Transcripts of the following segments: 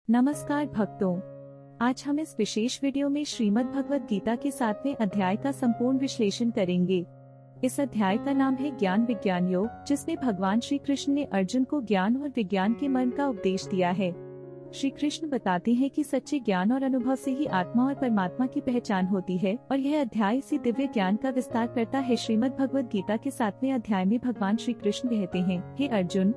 नमस्कार भक्तों, आज हम इस विशेष वीडियो में श्रीमद् भगवद गीता के 7वें अध्याय का संपूर्ण विश्लेषण करेंगे। इस अध्याय का नाम है ज्ञान विज्ञान योग, जिसमें भगवान श्री कृष्ण ने अर्जुन को ज्ञान और विज्ञान के मर्म का उपदेश दिया है। श्री कृष्ण बताते हैं कि सच्चे ज्ञान और अनुभव से ही आत्मा और परमात्मा की पहचान होती है और यह अध्याय इसी दिव्य ज्ञान का विस्तार करता है। श्रीमद् भगवद गीता के 7वें अध्याय में भगवान श्री कृष्ण कहते हैं, हे अर्जुन,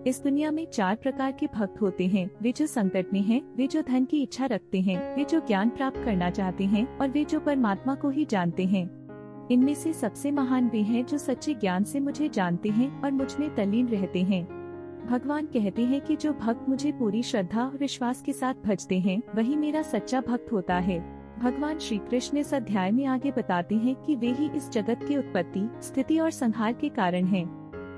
इस दुनिया में 4 प्रकार के भक्त होते हैं। वे जो संकट में हैं, वे जो धन की इच्छा रखते हैं, वे जो ज्ञान प्राप्त करना चाहते हैं और वे जो परमात्मा को ही जानते हैं। इनमें से सबसे महान वे हैं जो सच्चे ज्ञान से मुझे जानते हैं और मुझ में तल्लीन रहते हैं। भगवान कहते हैं कि जो भक्त मुझे पूरी श्रद्धा और विश्वास के साथ भजते हैं, वही मेरा सच्चा भक्त होता है। भगवान श्री कृष्ण इस अध्याय में आगे बताते हैं कि वे ही इस जगत की उत्पत्ति, स्थिति और संहार के कारण हैं।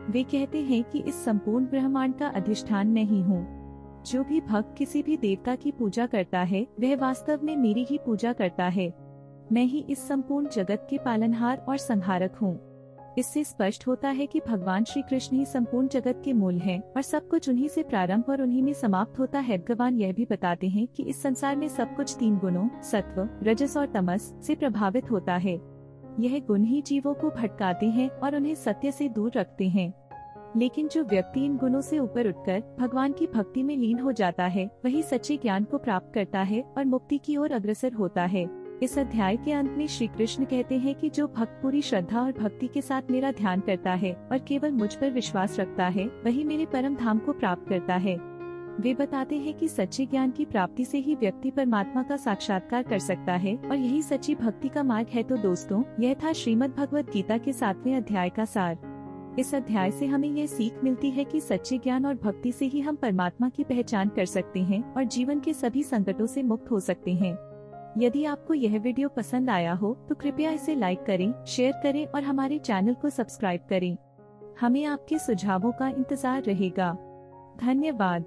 वे कहते हैं कि इस संपूर्ण ब्रह्मांड का अधिष्ठान मैं ही हूँ। जो भी भक्त किसी भी देवता की पूजा करता है, वह वास्तव में मेरी ही पूजा करता है। मैं ही इस संपूर्ण जगत के पालनहार और संहारक हूँ। इससे स्पष्ट होता है कि भगवान श्री कृष्ण ही संपूर्ण जगत के मूल हैं और सब कुछ उन्हीं से प्रारंभ और उन्हीं में समाप्त होता है। भगवान यह भी बताते हैं कि इस संसार में सब कुछ 3 गुणों सत्व, रजस और तमस से प्रभावित होता है। यह गुण ही जीवों को भटकाते हैं और उन्हें सत्य से दूर रखते हैं। लेकिन जो व्यक्ति इन गुणों से ऊपर उठकर भगवान की भक्ति में लीन हो जाता है, वही सच्चे ज्ञान को प्राप्त करता है और मुक्ति की ओर अग्रसर होता है। इस अध्याय के अंत में श्री कृष्ण कहते हैं कि जो भक्त पूरी श्रद्धा और भक्ति के साथ मेरा ध्यान करता है और केवल मुझ पर विश्वास रखता है, वही मेरे परम धाम को प्राप्त करता है। वे बताते हैं कि सच्चे ज्ञान की प्राप्ति से ही व्यक्ति परमात्मा का साक्षात्कार कर सकता है और यही सच्ची भक्ति का मार्ग है। तो दोस्तों, यह था श्रीमद् भगवद गीता के 7वें अध्याय का सार। इस अध्याय से हमें यह सीख मिलती है कि सच्चे ज्ञान और भक्ति से ही हम परमात्मा की पहचान कर सकते हैं और जीवन के सभी संकटों से मुक्त हो सकते हैं। यदि आपको यह वीडियो पसंद आया हो तो कृपया इसे लाइक करें, शेयर करें और हमारे चैनल को सब्सक्राइब करें। हमें आपके सुझावों का इंतजार रहेगा। धन्यवाद।